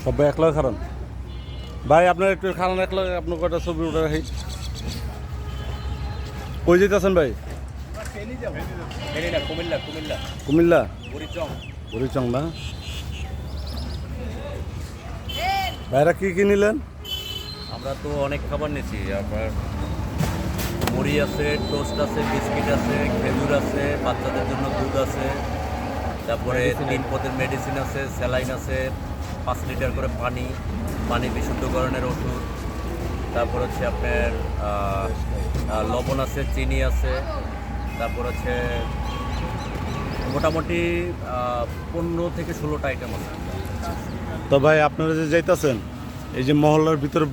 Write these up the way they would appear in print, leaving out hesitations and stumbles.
সবাই একলা খারান ভাই আপনার একটু খারান একলা আপনার কটা ছবি উঠে রাখি কই যেতেছেন ভাই কুমিল্লা কুমিল্লা কুমিল্লা বুড়িচং। বুড়িচং না ভাইরা কি নিলেন? আমরা তো অনেক খাবার নিয়েছি, আপনার মুড়ি আছে, টোস্ট আছে, বিস্কিট আছে, খেজুর আছে, বাচ্চাদের জন্য দুধ আছে, তারপরে 3 পদের মেডিসিন আছে, স্যালাইন আছে, 5 লিটার করে পানি বিশুদ্ধকরণের ওষুধ, তারপর হচ্ছে আপনার লবণ আছে, চিনি আছে, তারপর হচ্ছে মোটামুটি 15 থেকে 16টা আইটেম আছে। তো ভাই আপনারা যে যাইতেছেন এই যে মহল্লার ভিতরে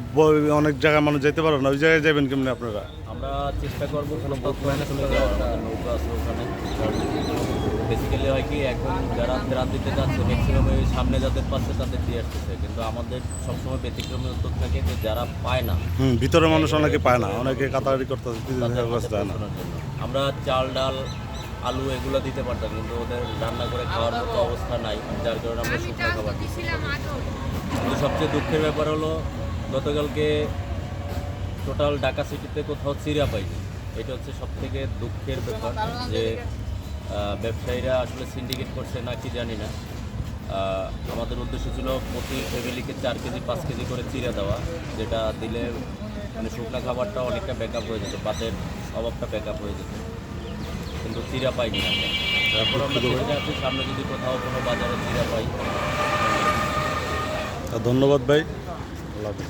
অনেক জায়গায় মানুষ যেতে পারে না, ওই জায়গায় যাবেন কেমনি আপনারা? আমরা চেষ্টা করবো কোনো বর্তমানে চলে যাওয়ার, আমাদের নৌকা আছে ওখানে। বেসিক্যালি হয় কি, এখন যারা ত্রাণ দিতে যাচ্ছে ম্যাক্সিমাম ওই সামনে যাদের পাচ্ছে তাদের দিয়ে আসতেছে, কিন্তু আমাদের সবসময় ব্যতিক্রমী উদ্যোগ থাকে যে যারা পায় না, ভিতরে মানুষ অনেকে পায় না, অনেকে কাতাকাটি করতেছে তাদের মধ্যে পৌঁছানোর জন্য আমরা চাল ডাল আলু এগুলো দিতে পারতাম, কিন্তু ওদের রান্না করে খাওয়ার মতো অবস্থা নাই, যার কারণে আমরা শুকনো খাবার দিচ্ছি। কিন্তু সবচেয়ে দুঃখের ব্যাপার হলো গতকালকে টোটাল ঢাকা সিটিতে কোথাও চিরা পাইনি। এটা হচ্ছে সবথেকে দুঃখের ব্যাপার যে ব্যবসায়ীরা আসলে সিন্ডিকেট করছে না কি জানি না। আমাদের উদ্দেশ্য ছিল প্রতি ফ্যামিলিকে 4 কেজি 5 কেজি করে চিরা দেওয়া, যেটা দিলে মানে শুকনো খাবারটা অনেকটা ব্যাকআপ হয়ে যেত, ভাতের অভাবটা ব্যাকআপ হয়ে যেত, কিন্তু চিরা পাইনি আমরা। তারপর আমরা চেষ্টা আছি সামনে যদি কোথাও কোনো বাজারে চিরা পাই। ধন্যবাদ ভাই, আল্লাহ হাফেজ।